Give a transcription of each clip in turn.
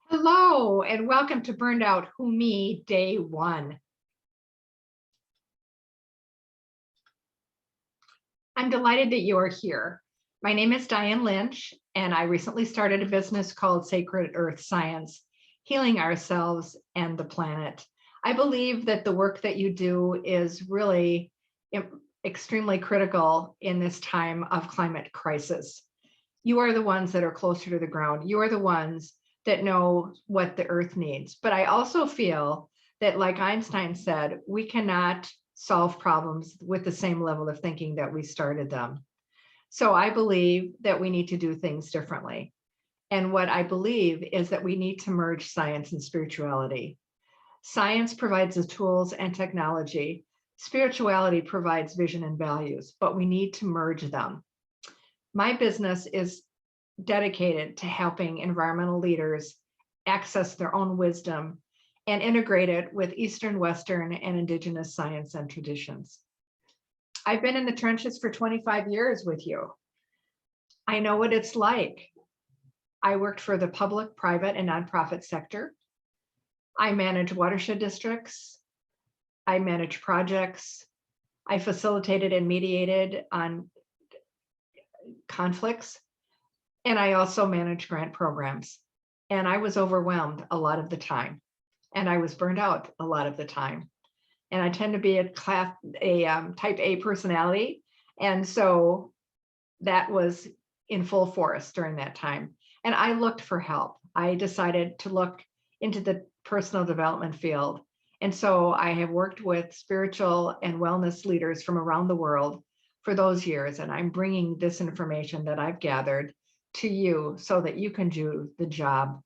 Hello, and welcome to Burned Out Who Me Day 1. I'm delighted that you are here. My name is Diane Lynch, and I recently started a business called Sacred Earth Science, healing ourselves and the planet. I believe that the work that you do is really extremely critical in this time of climate crisis. You are the ones that are closer to the ground. You are the ones that know what the earth needs. But I also feel that, like Einstein said, we cannot solve problems with the same level of thinking that we started them. So I believe that we need to do things differently. And what I believe is that we need to merge science and spirituality. Science provides the tools and technology. Spirituality provides vision and values, but we need to merge them. My business is dedicated to helping environmental leaders access their own wisdom and integrate it with Eastern, Western, and Indigenous science and traditions. I've been in the trenches for 25 years with you. I know what it's like. I worked for the public, private, and nonprofit sector. I manage watershed districts. I manage projects. I facilitated and mediated on conflicts. And I also manage grant programs. And I was overwhelmed a lot of the time. And I was burned out a lot of the time. And I tend to be a type A personality. And so that was in full force during that time. And I looked for help. I decided to look into the personal development field. And so I have worked with spiritual and wellness leaders from around the world for those years. And I'm bringing this information that I've gathered to you so that you can do the job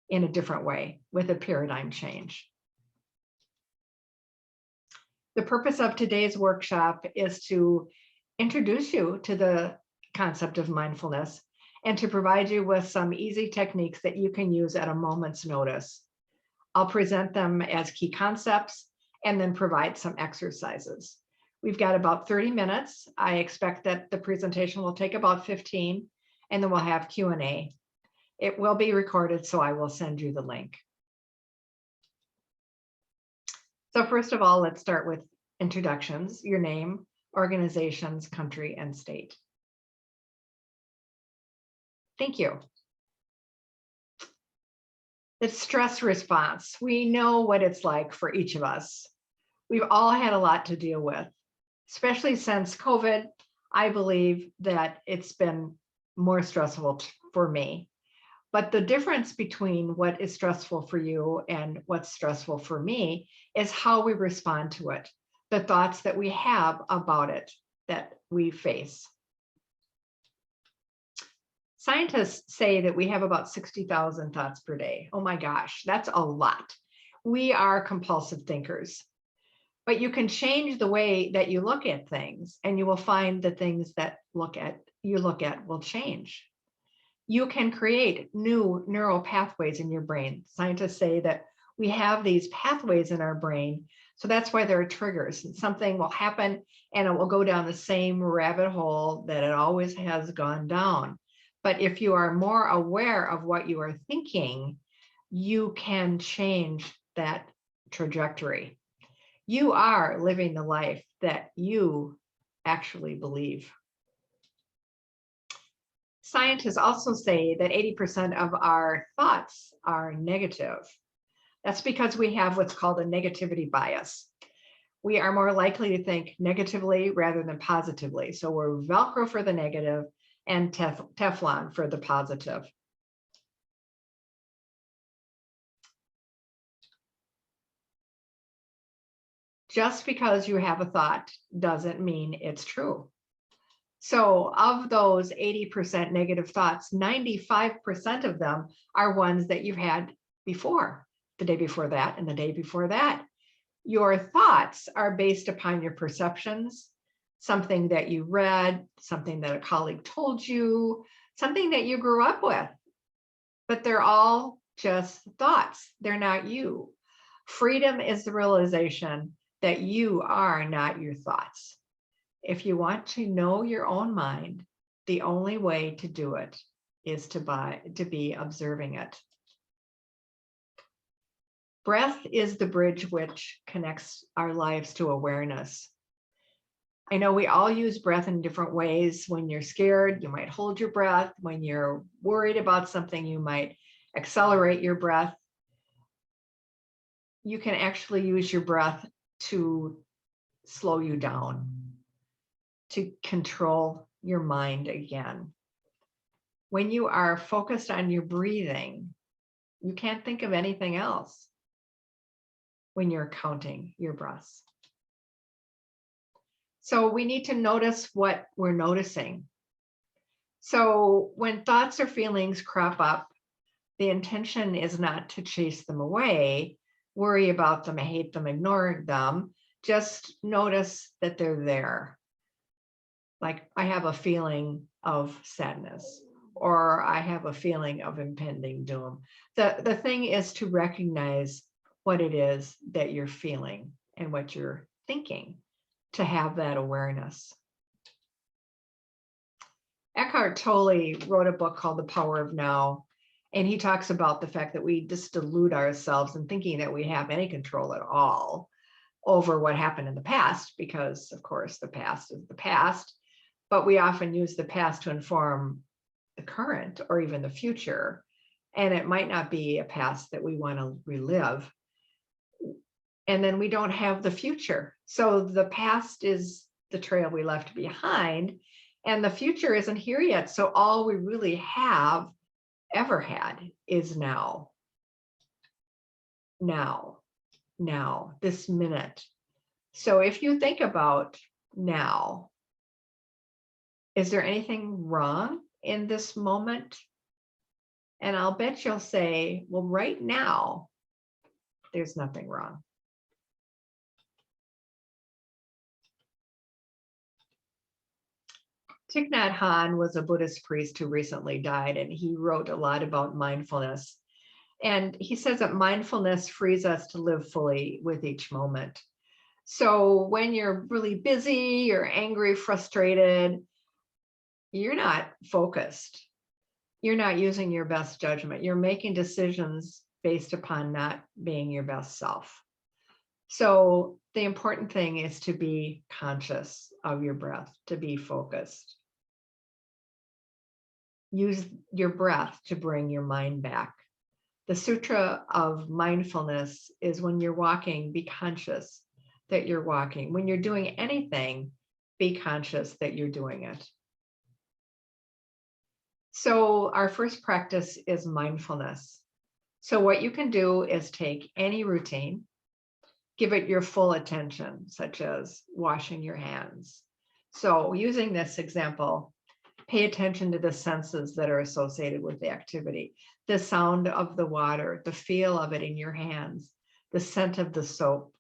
in a different way with a paradigm change. The purpose of today's workshop is to introduce you to the concept of mindfulness and to provide you with some easy techniques that you can use at a moment's notice. I'll present them as key concepts and then provide some exercises. We've got about 30 minutes. I expect that the presentation will take about 15, and then we'll have Q&A. It will be recorded, so I will send you the link. So first of all, let's start with introductions, your name, organizations, country, and state. Thank you. The stress response. We know what it's like for each of us. We've all had a lot to deal with, especially since COVID. I believe that it's been more stressful for me. But the difference between what is stressful for you and what's stressful for me is how we respond to it, the thoughts that we have about it that we face. Scientists say that we have about 60,000 thoughts per day. Oh my gosh, that's a lot. We are compulsive thinkers. But you can change the way that you look at things, and you will find the things that you look at will change. You can create new neural pathways in your brain. Scientists say that we have these pathways in our brain, so that's why there are triggers. And something will happen and it will go down the same rabbit hole that it always has gone down. But if you are more aware of what you are thinking, you can change that trajectory. You are living the life that you actually believe. Scientists also say that 80% of our thoughts are negative. That's because we have what's called a negativity bias. We are more likely to think negatively rather than positively. So we're Velcro for the negative and Teflon for the positive. Just because you have a thought doesn't mean it's true. So of those 80% negative thoughts, 95% of them are ones that you've had before, the day before that, and the day before that. Your thoughts are based upon your perceptions, something that you read, something that a colleague told you, something that you grew up with, but they're all just thoughts. They're not you. Freedom is the realization that you are not your thoughts. If you want to know your own mind, the only way to do it is to be observing it. Breath is the bridge which connects our lives to awareness. I know we all use breath in different ways. When you're scared, you might hold your breath. When you're worried about something, you might accelerate your breath. You can actually use your breath to slow you down, to control your mind again. When you are focused on your breathing, you can't think of anything else when you're counting your breaths. So we need to notice what we're noticing. So when thoughts or feelings crop up, the intention is not to chase them away, worry about them, hate them, ignore them. Just notice that they're there. Like, I have a feeling of sadness, or I have a feeling of impending doom. The thing is to recognize what it is that you're feeling and what you're thinking, to have that awareness. Eckhart Tolle wrote a book called The Power of Now, and he talks about the fact that we just delude ourselves in thinking that we have any control at all over what happened in the past, because of course the past is the past, but we often use the past to inform the current or even the future, and it might not be a past that we want to relive. And then we don't have the future. So the past is the trail we left behind, and the future isn't here yet. So all we really have ever had is now, this minute. So if you think about now, is there anything wrong in this moment? And I'll bet you'll say, well, right now, there's nothing wrong. Thich Nhat Hanh was a Buddhist priest who recently died, and he wrote a lot about mindfulness. And he says that mindfulness frees us to live fully with each moment. So when you're really busy, you're angry, frustrated, you're not focused. You're not using your best judgment. You're making decisions based upon not being your best self. So the important thing is to be conscious of your breath, to be focused. Use your breath to bring your mind back. The sutra of mindfulness is when you're walking, be conscious that you're walking. When you're doing anything, be conscious that you're doing it. So our first practice is mindfulness. So what you can do is take any routine, give it your full attention, such as washing your hands. So using this example, pay attention to the senses that are associated with the activity, the sound of the water, the feel of it in your hands, the scent of the soap.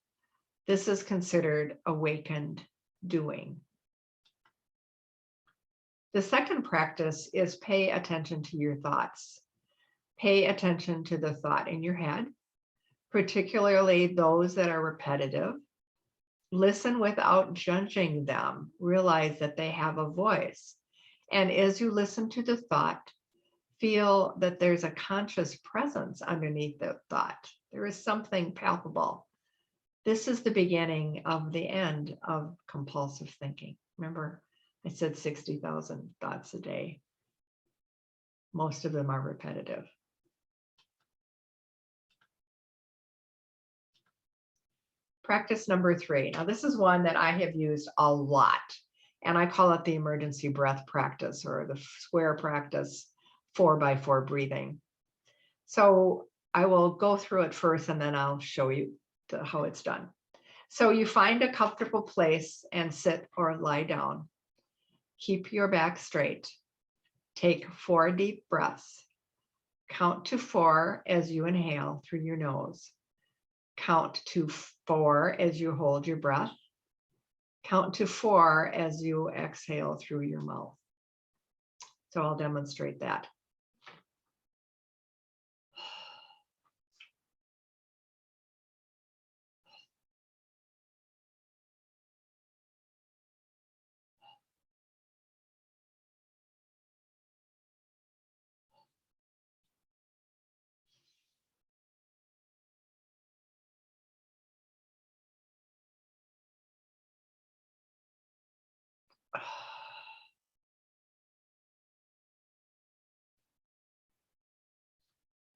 This is considered awakened doing. The second practice is pay attention to your thoughts. Pay attention to the thought in your head, particularly those that are repetitive. Listen without judging them. Realize that they have a voice. And as you listen to the thought, feel that there's a conscious presence underneath the thought. There is something palpable. This is the beginning of the end of compulsive thinking. Remember, I said 60,000 thoughts a day. Most of them are repetitive. Practice number 3. Now, this is one that I have used a lot, and I call it the emergency breath practice, or the square practice, 4x4 breathing. So I will go through it first, and then I'll show you how it's done. So you find a comfortable place and sit or lie down. Keep your back straight. Take 4 deep breaths. Count to 4 as you inhale through your nose. Count to 4 as you hold your breath. Count to 4 as you exhale through your mouth. So I'll demonstrate that.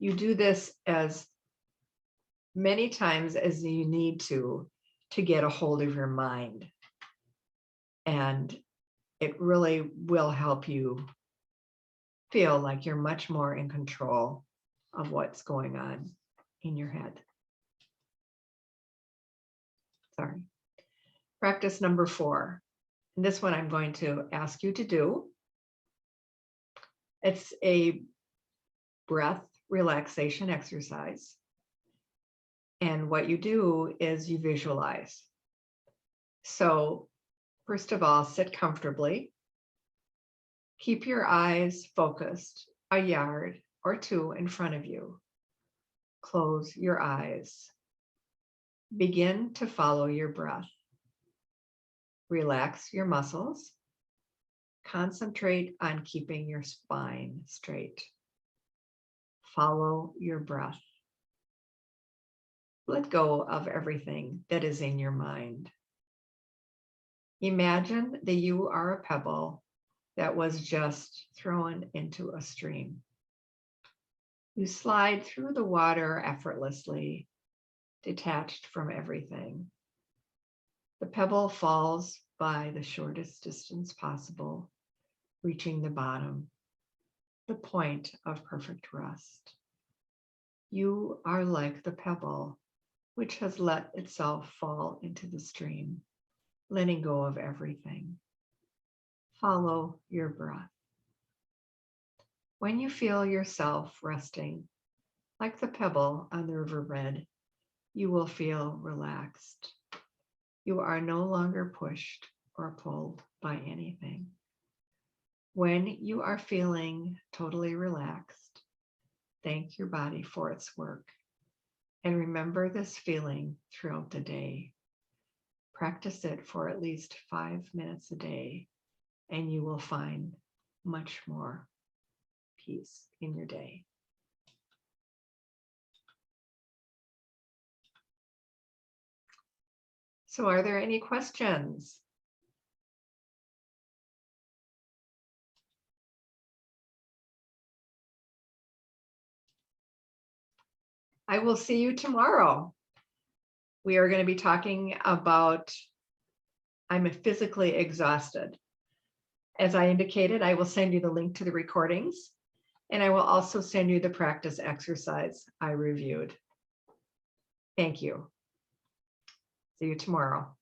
You do this as many times as you need to get a hold of your mind. And it really will help you feel like you're much more in control of what's going on in your head. Sorry. Practice number 4. And this one I'm going to ask you to do. It's a breath relaxation exercise. And what you do is you visualize. So first of all, sit comfortably. Keep your eyes focused a yard or 2 in front of you. Close your eyes. Begin to follow your breath. Relax your muscles. Concentrate on keeping your spine straight. Follow your breath. Let go of everything that is in your mind. Imagine that you are a pebble that was just thrown into a stream. You slide through the water effortlessly, detached from everything. The pebble falls by the shortest distance possible, reaching the bottom, the point of perfect rest. You are like the pebble, which has let itself fall into the stream, letting go of everything. Follow your breath. When you feel yourself resting, like the pebble on the riverbed, you will feel relaxed. You are no longer pushed or pulled by anything. When you are feeling totally relaxed, thank your body for its work. And remember this feeling throughout the day. Practice it for at least 5 minutes a day, and you will find much more peace in your day. So are there any questions? I will see you tomorrow. We are going to be talking about I'm physically exhausted. As I indicated, I will send you the link to the recordings, and I will also send you the practice exercise I reviewed. Thank you. See you tomorrow.